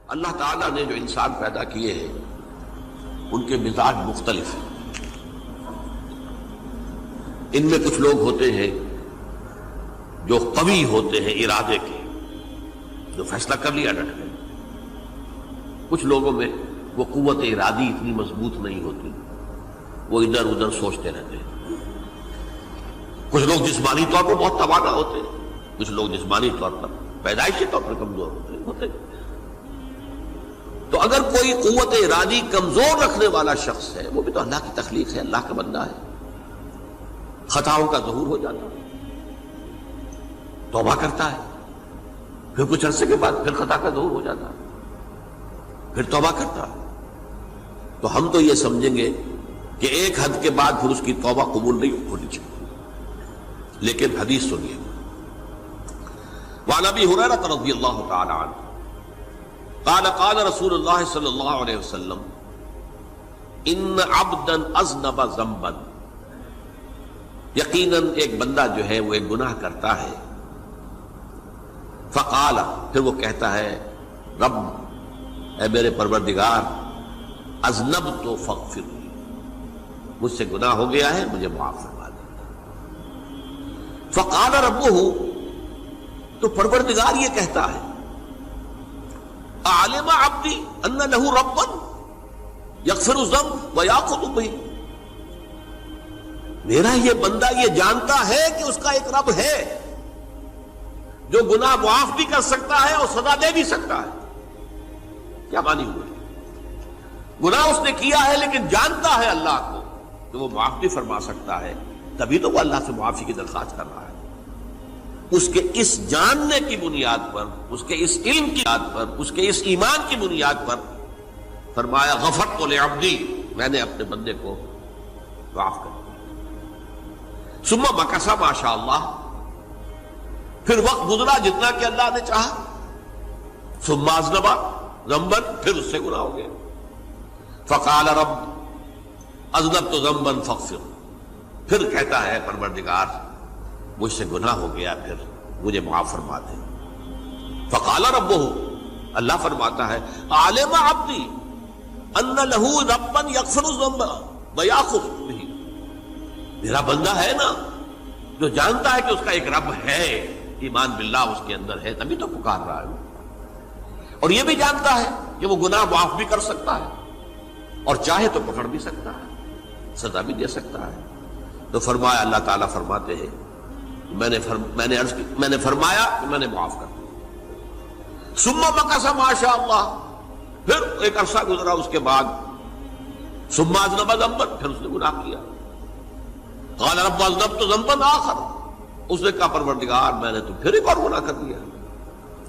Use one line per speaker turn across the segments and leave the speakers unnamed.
اللہ تعالیٰ نے جو انسان پیدا کیے ہیں ان کے مزاج مختلف ہیں. ان میں کچھ لوگ ہوتے ہیں جو قوی ہوتے ہیں ارادے کے، جو فیصلہ کر لیا ڈٹ گئے. کچھ لوگوں میں وہ قوت ارادی اتنی مضبوط نہیں ہوتی، وہ ادھر ادھر سوچتے رہتے ہیں. کچھ لوگ جسمانی طور پر بہت توانا ہوتے ہیں، کچھ لوگ جسمانی طور پر پیدائشی طور پر کمزور ہوتے ہیں. تو اگر کوئی قوت ارادی کمزور رکھنے والا شخص ہے، وہ بھی تو اللہ کی تخلیق ہے، اللہ کا بندہ ہے، خطاؤں کا ظہور ہو جاتا ہے، توبہ کرتا ہے، پھر کچھ عرصے کے بعد پھر خطا کا ظہور ہو جاتا ہے، پھر توبہ کرتا ہے. تو ہم تو یہ سمجھیں گے کہ ایک حد کے بعد پھر اس کی توبہ قبول نہیں ہونی چاہیے. لیکن حدیث سنیے. وعن ابی ہریرہ رضی اللہ تعالی عنہ قال قال رسول اللہ صلی اللہ علیہ وسلم ان عبدا اذنب ذنبا، یقیناً ایک بندہ جو ہے وہ ایک گناہ کرتا ہے. فقال، پھر وہ کہتا ہے رب، اے میرے پروردگار، اذنبت فاغفر لی، مجھ سے گناہ ہو گیا ہے، مجھے معاف فرما دے. فقال ربہ، تو پروردگار یہ کہتا ہے اعلم عبدی ان لہ ربا یغفر الذنب ویأخذ بہ، میرا یہ بندہ یہ جانتا ہے کہ اس کا ایک رب ہے جو گناہ معاف بھی کر سکتا ہے اور سزا دے بھی سکتا ہے. کیا معنی ہوئے؟ گناہ اس نے کیا ہے لیکن جانتا ہے اللہ کو کہ وہ معاف بھی فرما سکتا ہے، تبھی تو وہ اللہ سے معافی کی درخواست کر رہا ہے. اس کے اس جاننے کی بنیاد پر، اس کے اس علم کی بنیاد پر، اس کے اس ایمان کی بنیاد پر فرمایا غفرت لعبدی، میں نے اپنے بندے کو معاف کر دیا. ثم مکث ما شاء اللہ، پھر وقت گزرا جتنا کہ اللہ نے چاہا. ثم اذنب ذنبا، پھر اس سے گناہ ہو گیا. فقال رب اذنبت ذنبا فاغفر، پھر کہتا ہے پروردگار مجھ سے گناہ ہو گیا، پھر مجھے معاف فرما دے. فقال ربہ، اللہ فرماتا ہے عالم عبدی ان لہ ربا یغفر الذنب ویأخذ بہ، میرا بندہ ہے نا جو جانتا ہے کہ اس کا ایک رب ہے، ایمان باللہ اس کے اندر ہے، تبھی تو پکار رہا ہے. اور یہ بھی جانتا ہے کہ وہ گناہ معاف بھی کر سکتا ہے اور چاہے تو پکڑ بھی سکتا ہے، سزا بھی دے سکتا ہے. تو فرمایا، اللہ تعالیٰ فرماتے ہیں میں نے فرمایا کہ میں نے معاف کر دیا. ثم مکث ما شاء اللہ، پھر ایک عرصہ گزرا اس کے بعد. ثم اذنب ذنبا، پھر اس نے گناہ کیا. قال رب اذنبت ذنبا آخر، اس نے کہا پروردگار میں نے تو پھر ایک اور گناہ کر دیا،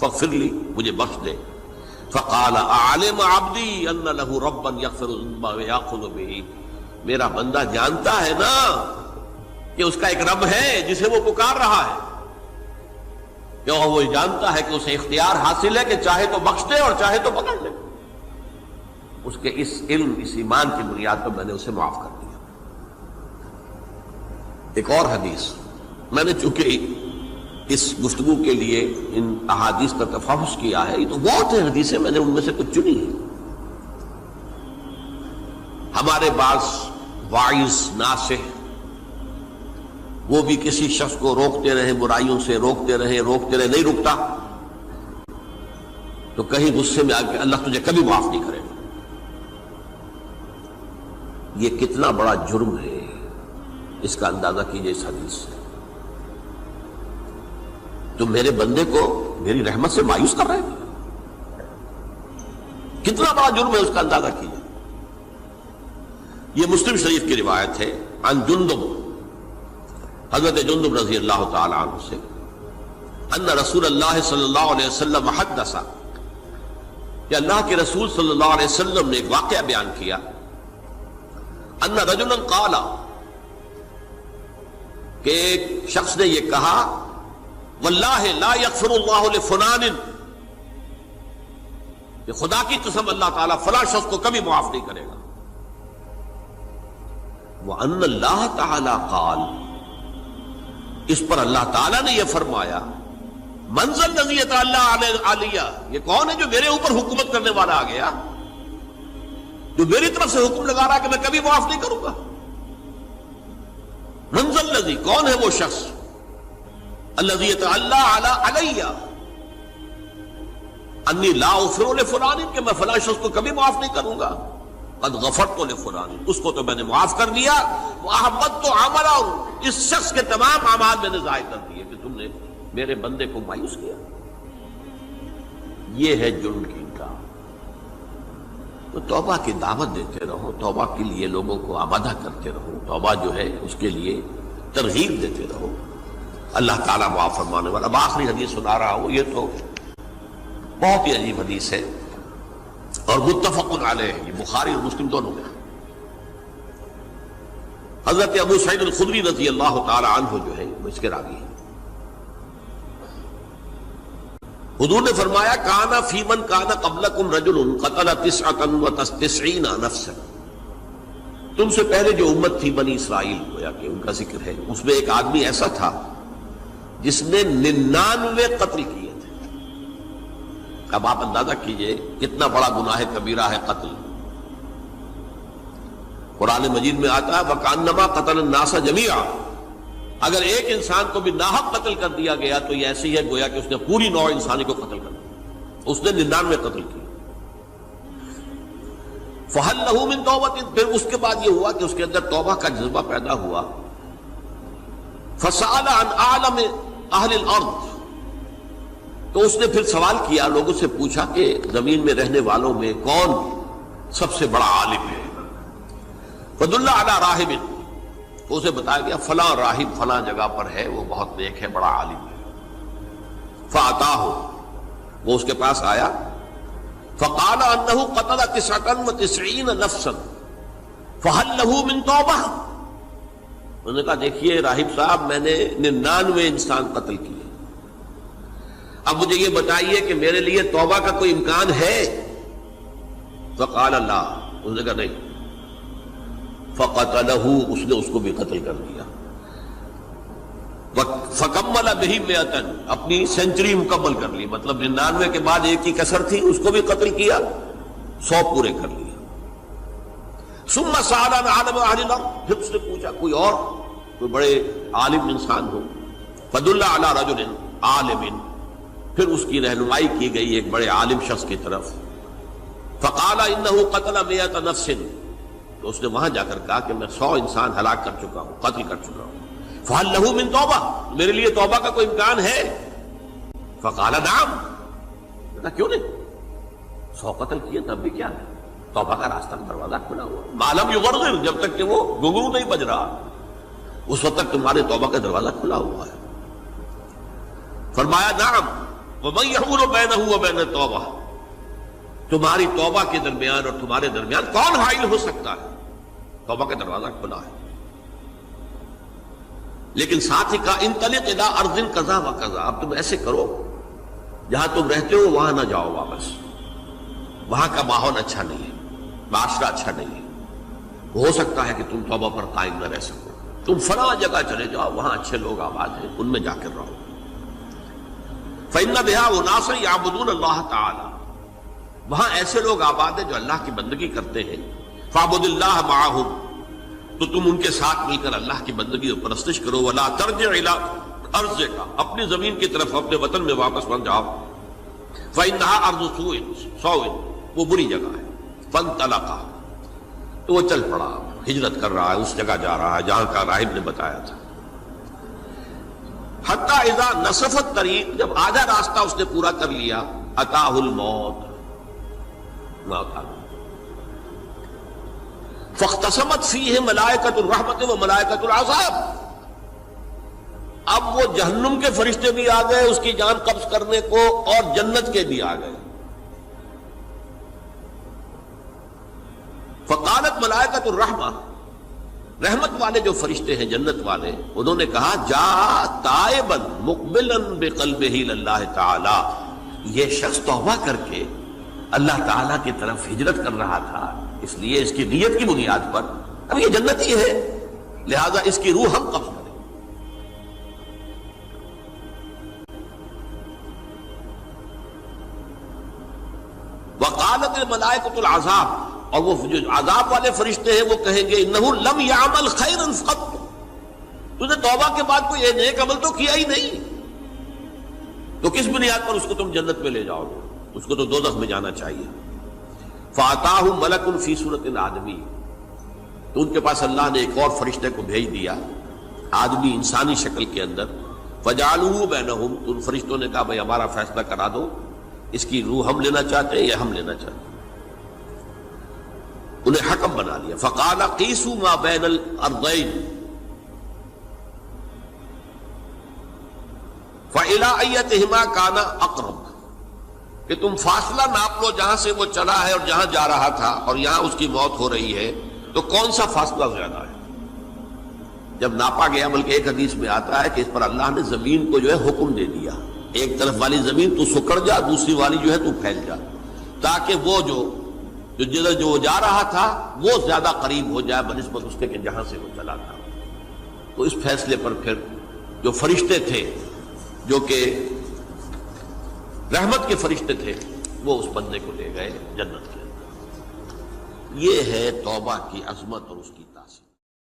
فاغفر لی، مجھے بخش دے. فقال اعلم عبدی ان لہ ربا یغفر الذنب ویأخذ بہ، میرا بندہ جانتا ہے نا کہ اس کا ایک رب ہے جسے وہ پکار رہا ہے، کہ وہ جانتا ہے کہ اسے اختیار حاصل ہے کہ چاہے تو بخش دے اور چاہے تو پکڑ لے. اس کے اس علم، اس ایمان کی بنیاد پر میں نے اسے معاف کر دیا. ایک اور حدیث، میں نے چونکہ اس گفتگو کے لیے ان احادیث کا تفحص کیا ہے، یہ تو بہت ہیں حدیثیں، میں نے ان میں سے کچھ چنی ہیں. ہمارے بعض واعظ ناصح وہ بھی کسی شخص کو روکتے رہے، برائیوں سے روکتے رہے، نہیں رکتا تو کہیں غصے میں آ کے اللہ تجھے کبھی معاف نہیں کرے گا. یہ کتنا بڑا جرم ہے، اس کا اندازہ کیجئے اس حدیث سے. تم میرے بندے کو میری رحمت سے مایوس کر رہے ہیں، کتنا بڑا جرم ہے، اس کا اندازہ کیجئے. یہ مسلم شریف کی روایت ہے عن جندب، حضرت جندب رضی اللہ تعالی عنہ سے، ان رسول اللہ صلی اللہ علیہ وسلم حدث، کہ اللہ کے رسول صلی اللہ علیہ وسلم نے ایک واقعہ بیان کیا. ان رجلا قال، کہ ایک شخص نے یہ کہا واللہ لا یغفر اللہ لفلان، کہ خدا کی قسم اللہ تعالیٰ فلاں شخص کو کبھی معاف نہیں کرے گا. وَأَنَّ اللَّهَ تَعَالَى قَالَ، اس پر اللہ تعالیٰ نے یہ فرمایا منزل نزیت اللہ علیہ، یہ کون ہے جو میرے اوپر حکومت کرنے والا آ گیا، جو میری طرف سے حکم لگا رہا ہے کہ میں کبھی معاف نہیں کروں گا؟ منزل نزی، کون ہے وہ شخص؟ الذی اللہ علیہ انی لا اغفر لفلان، کہ میں فلاں شخص کو کبھی معاف نہیں کروں گا، قد غفرت لفلان، اس کو تو میں نے معاف کر دیا، واحبطت عملہ، اس شخص کے تمام اعمال میں نے ضائع کر دیے کہ تم نے میرے بندے کو مایوس کیا۔ یہ ہے جرم کی انکار۔ تو توبہ کی دعوت دیتے رہو، توبہ کے لیے لوگوں کو آمادہ کرتے رہو، توبہ جو ہے اس کے لیے ترغیب دیتے رہو، اللہ تعالیٰ معاف فرمانے والا۔ اب آخری حدیث سنا رہا ہوں، یہ تو بہت ہی عجیب حدیث ہے اور متفق علیہ، یہ بخاری اور مسلم دونوں میں۔ حضرت ابو سعید الخدری رضی اللہ تعالی عنہ جو ہے وہ اس کے راوی ہیں۔ حضور نے فرمایا کانا فی من کانا قبلکم رجل قتل 99 نفسا، تم سے پہلے جو امت تھی بنی اسرائیل، گویا کہ ان کا ذکر ہے، اس میں ایک آدمی ایسا تھا جس نے 99 قتل کیے تھے۔ اب آپ اندازہ کیجئے کتنا بڑا گناہ کبیرہ ہے قتل۔ قرآن مجید میں آتا ہے وَكَأَنَّمَا قَتَلَ النَّاسَ جَمِيعًا، اگر ایک انسان کو بھی ناحق قتل کر دیا گیا تو یہ ایسی ہے گویا کہ اس نے پوری نوع انسانی کو قتل کر دیا، اس نے 99 قتل کیے۔ فَهَلْ لَهُ مِن تَوْبَةٍ، پھر اس کے بعد یہ ہوا کہ اس کے اندر توبہ کا جذبہ پیدا ہوا۔ فَسَأَلَ عَنْ أَعْلَمِ أَهْلِ الْأَرْضِ، تو اس نے پھر سوال کیا، لوگوں سے پوچھا کہ زمین میں رہنے والوں میں کون سب سے بڑا عالم ہے؟ فَدُلَّ عَلَى رَاهِبٍ، تو اسے بتایا گیا فلاں راہب فلاں جگہ پر ہے، وہ بہت نیک ہے، بڑا عالم ہے۔ فَأَتَاهُ، وہ اس کے پاس آیا، فَقَالَ أَنَّهُ قَتَلَ 99 نَفْسًا فَهَلْ لَهُ مِن تَوْبَةٍ، انہوں نے کہا دیکھیے راہب صاحب، میں نے 99 انسان قتل کیے، اب مجھے یہ بتائیے کہ میرے لیے توبہ کا کوئی امکان ہے؟ فَقَالَ لَا، انہوں نے کہا نہیں۔ فَقَتَلَهُ، اس نے اس کو بھی قتل کر دیا۔ فَكَمَّلَ بِهِ 100، اپنی سینچری مکمل کر لی، مطلب 99 کے بعد ایک کی کسر تھی، اس کو بھی قتل کیا، 100 پورے کر لیا۔ ثُمَّ سَأَلَ عَنْ عَالِمِ أَهْلِ الْأَرْضِ، پھر اس نے پوچھا کوئی اور، کوئی بڑے عالم انسان ہو۔ فَدُلَّ عَلَى رَجُلٍ عَالِمٍ، پھر اس کی رہنمائی کی گئی ایک بڑے عالم شخص کی طرف۔ فَقَالَ إِنَّهُ قَتَلَ 100 نَفْسٍ، تو اس نے وہاں جا کر کہا کہ میں 100 انسان ہلاک کر چکا ہوں، قتل کر چکا ہوں۔ فَهَلْ لَهُ مِن تَوْبَةٍ، میرے لیے توبہ کا کوئی امکان ہے؟ فَقَالَ نَعَمْ، کہا کیوں نہیں، 100 قتل کیے تب بھی کیا ہے، توبہ کا راستہ دروازہ کھلا ہوا، مَا لَمْ يُغَرْغِرْ، جب تک کہ وہ گھنگرو نہیں بج رہا، اس وقت تک تمہارے توبہ کا دروازہ کھلا ہوا ہے۔ فرمایا نعم، وَمَن يَحُولُ بَيْنَهُ وَبَيْنَ التَّوْبَةِ، تمہاری توبہ کے درمیان اور تمہارے درمیان کون حائل ہو سکتا ہے؟ توبہ کا دروازہ کھلا ہے۔ لیکن ساتھ ہی کہا انطلق الی ارض کذا و کذا، اب تم ایسے کرو جہاں تم رہتے ہو وہاں نہ جاؤ واپس، وہاں کا ماحول اچھا نہیں ہے، معاشرہ اچھا نہیں ہے، ہو سکتا ہے کہ تم توبہ پر قائم نہ رہ سکو، تم فلاں جگہ چلے جاؤ، وہاں اچھے لوگ آباد ہیں، ان میں جا کر رہو۔ فإن بها أناسا يعبدون اللہ تعالی، وہاں ایسے لوگ آباد ہیں جو اللہ کی بندگی کرتے ہیں۔ فاعبد اللہ معہم، تو تم ان کے ساتھ مل کر اللہ کی بندگی اور پرستش کرو۔ ولا ترجع الی ارضک، اپنی زمین کی طرف اپنے وطن میں واپس نہ جاؤ۔ فإنها ارض سوء، وہ بری جگہ ہے۔ فانطلقا، تو وہ چل پڑا، ہجرت کر رہا ہے، اس جگہ جا رہا ہے جہاں کا راہب نے بتایا تھا۔ حتی اذا نصف الطریق، جب آدھا راستہ اس نے پورا کر لیا، اتاہ الموت، موت آ گئی۔ فاختصمت فیہ ملائکۃ الرحمت و ملائکۃ العذاب، اب وہ جہنم کے فرشتے بھی آ گئے اس کی جان قبض کرنے کو، اور جنت کے بھی آ گئے۔ فقالت ملائکۃ الرحمہ، رحمت والے جو فرشتے ہیں جنت والے، انہوں نے کہا جا تائبا مقبلا بقلبہ للہ تعالی، یہ شخص توبہ کر کے اللہ تعالیٰ کی طرف ہجرت کر رہا تھا، اس لیے اس کی نیت کی بنیاد پر اب یہ جنتی ہے، لہذا اس کی روح ہم قبض کریں۔ وقالت الملائکۃ العذاب، اور وہ جو عذاب والے فرشتے ہیں وہ کہیں گے انہ لم یعمل خیرا قط، تو نے توبہ کے بعد کوئی نیک عمل تو کیا ہی نہیں، تو کس بنیاد پر اس کو تم جنت میں لے جاؤ گے؟ اس کو تو دوزخ میں جانا چاہیے۔ فاتاہ ملک فی صورت آدمی، تو ان کے پاس اللہ نے ایک اور فرشتے کو بھیج دیا آدمی انسانی شکل کے اندر، فجعلوہ بینہم، تو ان فرشتوں نے کہا بھائی ہمارا فیصلہ کرا دو، اس کی روح ہم لینا چاہتے ہیں یا ہم لینا چاہتے ہیں، انہیں حکم بنا لیا۔ فقال قیسوا ما بین الارضین فإلی ایتہما کان اقرب، کہ تم فاصلہ ناپ لو جہاں سے وہ چلا ہے اور جہاں جا رہا تھا اور یہاں اس کی موت ہو رہی ہے، تو کون سا فاصلہ زیادہ ہے؟ جب ناپا گیا، بلکہ ایک حدیث میں آتا ہے کہ اس پر اللہ نے زمین کو جو ہے حکم دے دیا، ایک طرف والی زمین تو سکڑ جا، دوسری والی جو ہے تو پھیل جا، تاکہ وہ جو جدھر جو جا رہا تھا وہ زیادہ قریب ہو جائے بنسبت اس کے کہ جہاں سے وہ چلا تھا۔ تو اس فیصلے پر پھر جو فرشتے تھے جو کہ رحمت کے فرشتے تھے وہ اس بندے کو لے گئے جنت کے اندر۔ یہ ہے توبہ کی عظمت اور اس کی تاثیر۔